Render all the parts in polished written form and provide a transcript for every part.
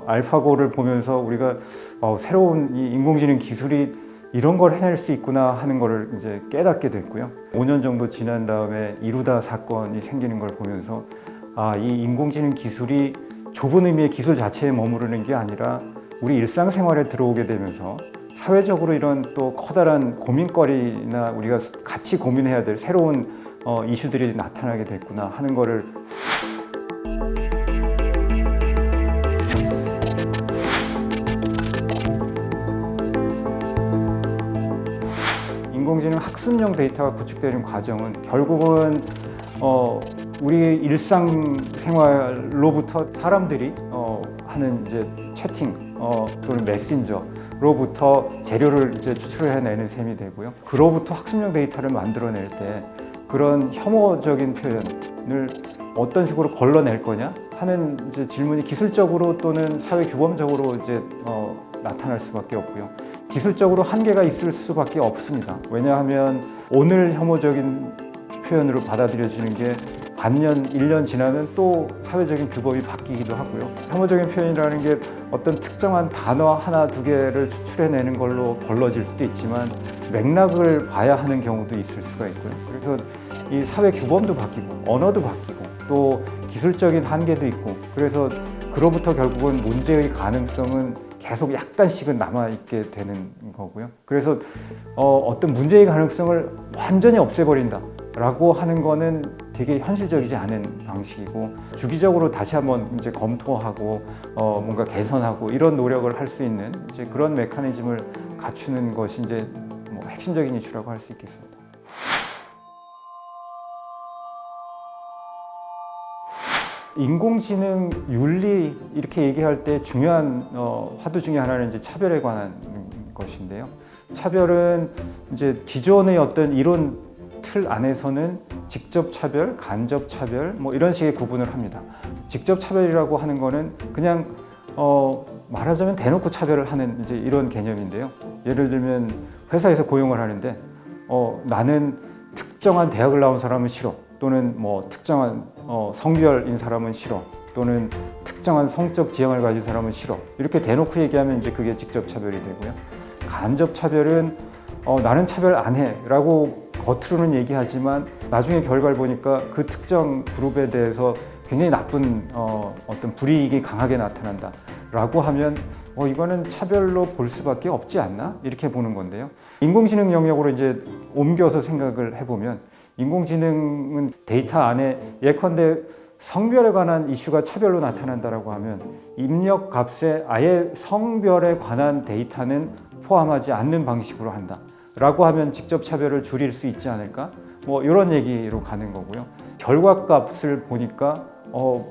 알파고를 보면서 우리가 새로운 이 인공지능 기술이 이런 걸 해낼 수 있구나 하는 거를 이제 깨닫게 됐고요. 5년 정도 지난 다음에 이루다 사건이 생기는 걸 보면서 이 인공지능 기술이 좁은 의미의 기술 자체에 머무르는 게 아니라 우리 일상생활에 들어오게 되면서 사회적으로 이런 또 커다란 고민거리나 우리가 같이 고민해야 될 새로운 이슈들이 나타나게 됐구나 하는 거를 인공지능 학습용 데이터가 구축되는 과정은 결국은 우리 일상생활로부터 사람들이 하는 이제 채팅 또는 메신저로부터 재료를 이제 추출해내는 셈이 되고요. 그로부터 학습용 데이터를 만들어낼 때 그런 혐오적인 표현을 어떤 식으로 걸러낼 거냐 하는 이제 질문이 기술적으로 또는 사회 규범적으로 이제 나타날 수밖에 없고요. 기술적으로 한계가 있을 수밖에 없습니다. 왜냐하면 오늘 혐오적인 표현으로 받아들여지는 게 반년, 1년 지나면 또 사회적인 규범이 바뀌기도 하고요. 혐오적인 표현이라는 게 어떤 특정한 단어 하나, 두 개를 추출해내는 걸로 걸러질 수도 있지만 맥락을 봐야 하는 경우도 있을 수가 있고요. 그래서 이 사회 규범도 바뀌고 언어도 바뀌고 또 기술적인 한계도 있고 그래서 그로부터 결국은 문제의 가능성은 계속 약간씩은 남아있게 되는 거고요. 그래서 어떤 문제의 가능성을 완전히 없애버린다 라고 하는 거는 되게 현실적이지 않은 방식이고 주기적으로 다시 한번 이제 검토하고 뭔가 개선하고 이런 노력을 할 수 있는 이제 그런 메커니즘을 갖추는 것이 이제 뭐 핵심적인 이슈라고 할 수 있겠습니다. 인공지능 윤리 이렇게 얘기할 때 중요한 화두 중에 하나는 이제 차별에 관한 것인데요. 차별은 이제 기존의 어떤 이론 틀 안에서는 직접 차별, 간접 차별 뭐 이런 식의 구분을 합니다. 직접 차별이라고 하는 거는 그냥 말하자면 대놓고 차별을 하는 이제 이런 개념인데요. 예를 들면 회사에서 고용을 하는데 나는 특정한 대학을 나온 사람은 싫어. 또는 뭐 특정한 성별인 사람은 싫어. 또는 특정한 성적 지향을 가진 사람은 싫어. 이렇게 대놓고 얘기하면 이제 그게 직접 차별이 되고요. 간접 차별은 나는 차별 안 해 라고 겉으로는 얘기하지만 나중에 결과를 보니까 그 특정 그룹에 대해서 굉장히 나쁜 어떤 불이익이 강하게 나타난다 라고 하면 이거는 차별로 볼 수밖에 없지 않나? 이렇게 보는 건데요. 인공지능 영역으로 이제 옮겨서 생각을 해보면 인공지능은 데이터 안에 예컨대 성별에 관한 이슈가 차별로 나타난다라고 하면 입력 값에 아예 성별에 관한 데이터는 포함하지 않는 방식으로 한다 라고 하면 직접 차별을 줄일 수 있지 않을까? 뭐 이런 얘기로 가는 거고요. 결과값을 보니까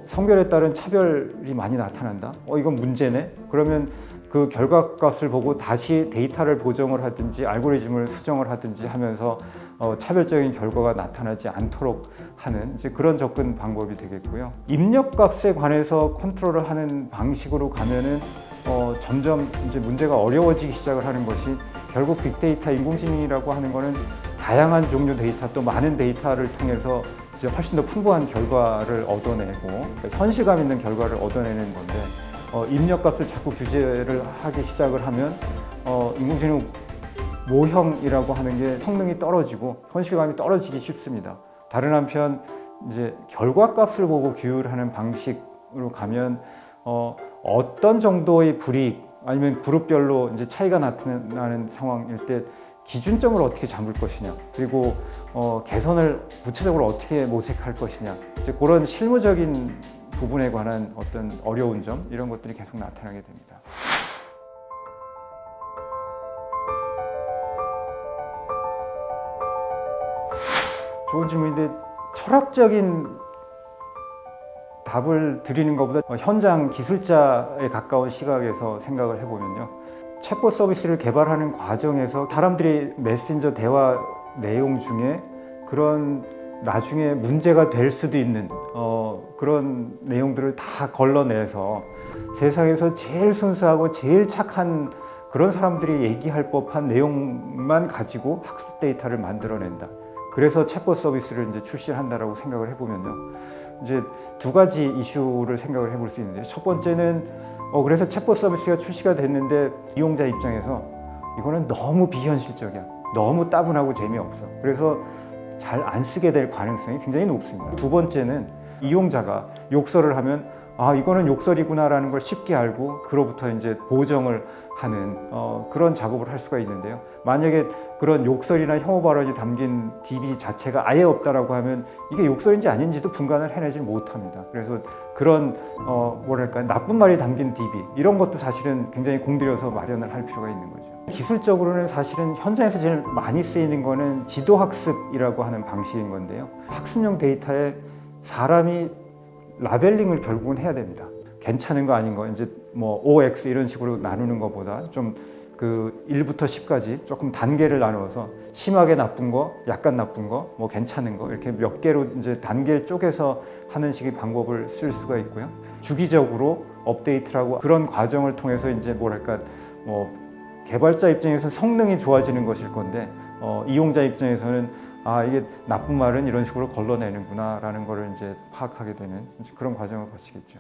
성별에 따른 차별이 많이 나타난다? 이건 문제네? 그러면 그 결과값을 보고 다시 데이터를 보정을 하든지 알고리즘을 수정을 하든지 하면서 차별적인 결과가 나타나지 않도록 하는 이제 그런 접근 방법이 되겠고요. 입력값에 관해서 컨트롤을 하는 방식으로 가면은 점점 이제 문제가 어려워지기 시작을 하는 것이 결국 빅데이터 인공지능이라고 하는 거는 다양한 종류 데이터 또 많은 데이터를 통해서 이제 훨씬 더 풍부한 결과를 얻어내고 현실감 있는 결과를 얻어내는 건데 입력값을 자꾸 규제를 하기 시작을 하면 인공지능 모형이라고 하는 게 성능이 떨어지고 현실감이 떨어지기 쉽습니다. 다른 한편 이제 결과값을 보고 규율하는 방식으로 가면 어떤 정도의 불이익 아니면 그룹별로 이제 차이가 나타나는 상황일 때 기준점을 어떻게 잡을 것이냐 그리고 개선을 구체적으로 어떻게 모색할 것이냐 이제 그런 실무적인 부분에 관한 어떤 어려운 점 이런 것들이 계속 나타나게 됩니다. 좋은 질문인데 철학적인 답을 드리는 것보다 현장 기술자에 가까운 시각에서 생각을 해보면요. 챗봇 서비스를 개발하는 과정에서 사람들이 메신저 대화 내용 중에 그런 나중에 문제가 될 수도 있는 그런 내용들을 다 걸러내서 세상에서 제일 순수하고 제일 착한 그런 사람들이 얘기할 법한 내용만 가지고 학습 데이터를 만들어낸다. 그래서 챗봇 서비스를 이제 출시한다라고 생각을 해보면요. 이제 두 가지 이슈를 생각을 해볼 수 있는데요. 첫 번째는 그래서 챗봇 서비스가 출시가 됐는데 이용자 입장에서 이거는 너무 비현실적이야. 너무 따분하고 재미없어. 그래서 잘 안 쓰게 될 가능성이 굉장히 높습니다. 두 번째는 이용자가 욕설을 하면 이거는 욕설이구나라는 걸 쉽게 알고 그로부터 이제 보정을 하는 그런 작업을 할 수가 있는데요. 만약에 그런 욕설이나 혐오 발언이 담긴 DB 자체가 아예 없다라고 하면 이게 욕설인지 아닌지도 분간을 해내지 못합니다. 그래서 그런 나쁜 말이 담긴 DB 이런 것도 사실은 굉장히 공들여서 마련을 할 필요가 있는 거죠. 기술적으로는 사실은 현장에서 제일 많이 쓰이는 거는 지도학습이라고 하는 방식인 건데요. 학습용 데이터에 사람이 라벨링을 결국은 해야 됩니다. 괜찮은 거 아닌 거 이제 뭐 OX 이런 식으로 나누는 것보다 좀 그 1부터 10까지 조금 단계를 나누어서 심하게 나쁜 거, 약간 나쁜 거, 뭐 괜찮은 거 이렇게 몇 개로 이제 단계를 쪼개서 하는 식의 방법을 쓸 수가 있고요. 주기적으로 업데이트라고 그런 과정을 통해서 이제 뭐 개발자 입장에서 성능이 좋아지는 것일 건데 이용자 입장에서는 이게 나쁜 말은 이런 식으로 걸러내는구나라는 거를 이제 파악하게 되는 그런 과정을 거치겠죠.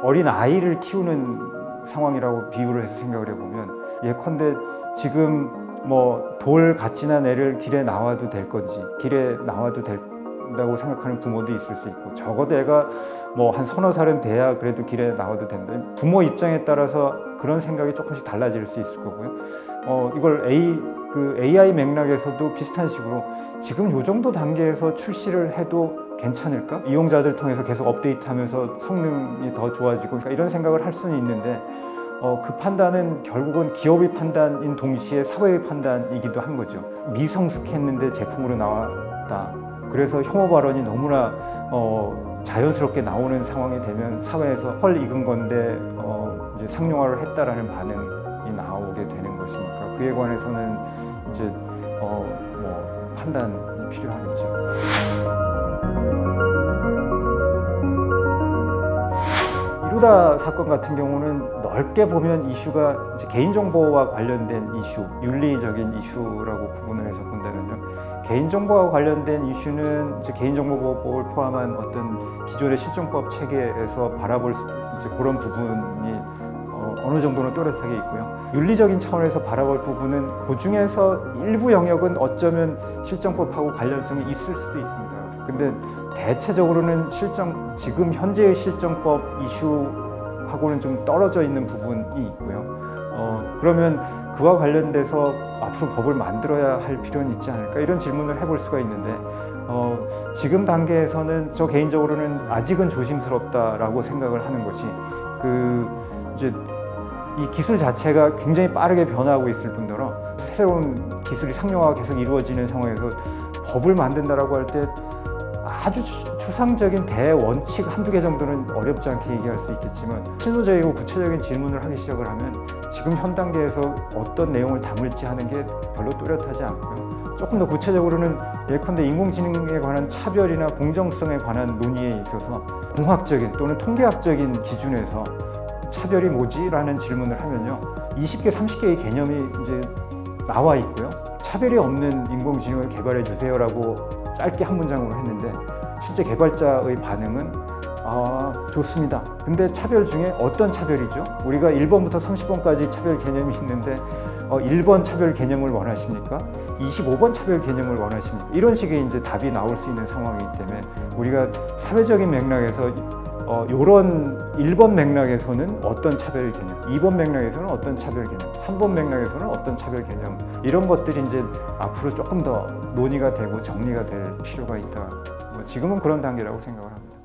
어린 아이를 키우는 상황이라고 비유를 해서 생각을 해보면 예컨대 지금 뭐 돌 같지난 애를 길에 나와도 될 건지 길에 나와도 된다고 생각하는 부모도 있을 수 있고 적어도 애가 뭐 한 서너 살은 돼야 그래도 길에 나와도 된다. 부모 입장에 따라서 그런 생각이 조금씩 달라질 수 있을 거고요. 이걸 AI 맥락에서도 비슷한 식으로 지금 요 정도 단계에서 출시를 해도 괜찮을까? 이용자들 통해서 계속 업데이트하면서 성능이 더 좋아지고 그러니까 이런 생각을 할 수는 있는데 그 판단은 결국은 기업의 판단인 동시에 사회의 판단이기도 한 거죠. 미성숙했는데 제품으로 나왔다. 그래서 혐오 발언이 너무나 자연스럽게 나오는 상황이 되면 사회에서 헐 익은 건데 이제 상용화를 했다라는 반응이 나오게 되는 것이니까 그에 관해서는 이제 뭐 판단이 필요한 거죠. 이루다 사건 같은 경우는 넓게 보면 이슈가 이제 개인정보와 관련된 이슈, 윤리적인 이슈라고 구분을 해서 본다면요. 개인정보와 관련된 이슈는 이제 개인정보보호법을 포함한 어떤 기존의 실정법 체계에서 바라볼 이제 그런 부분이 어느 정도는 또렷하게 있고요. 윤리적인 차원에서 바라볼 부분은 그 중에서 일부 영역은 어쩌면 실정법하고 관련성이 있을 수도 있습니다. 근데 대체적으로는 지금 현재의 실정법 이슈하고는 좀 떨어져 있는 부분이 있고요. 그러면 그와 관련돼서 앞으로 법을 만들어야 할 필요는 있지 않을까 이런 질문을 해볼 수가 있는데 지금 단계에서는 저 개인적으로는 아직은 조심스럽다라고 생각을 하는 것이 이제 이 기술 자체가 굉장히 빠르게 변화하고 있을 뿐더러 새로운 기술이 상용화가 계속 이루어지는 상황에서 법을 만든다라고 할 때 아주 추상적인 대원칙 한두 개 정도는 어렵지 않게 얘기할 수 있겠지만 실무적이고 구체적인 질문을 하기 시작을 하면 지금 현 단계에서 어떤 내용을 담을지 하는 게 별로 뚜렷하지 않고요. 조금 더 구체적으로는 예컨대 인공지능에 관한 차별이나 공정성에 관한 논의에 있어서 공학적인 또는 통계학적인 기준에서 차별이 뭐지? 라는 질문을 하면요. 20개, 30개의 개념이 이제 나와 있고요. 차별이 없는 인공지능을 개발해 주세요라고 짧게 한 문장으로 했는데 실제 개발자의 반응은 좋습니다. 근데 차별 중에 어떤 차별이죠? 우리가 1번부터 30번까지 차별 개념이 있는데 1번 차별 개념을 원하십니까? 25번 차별 개념을 원하십니까? 이런 식의 이제 답이 나올 수 있는 상황이기 때문에 우리가 사회적인 맥락에서 요런 1번 맥락에서는 어떤 차별 개념, 2번 맥락에서는 어떤 차별 개념, 3번 맥락에서는 어떤 차별 개념 이런 것들이 이제 앞으로 조금 더 논의가 되고 정리가 될 필요가 있다. 지금은 그런 단계라고 생각을 합니다.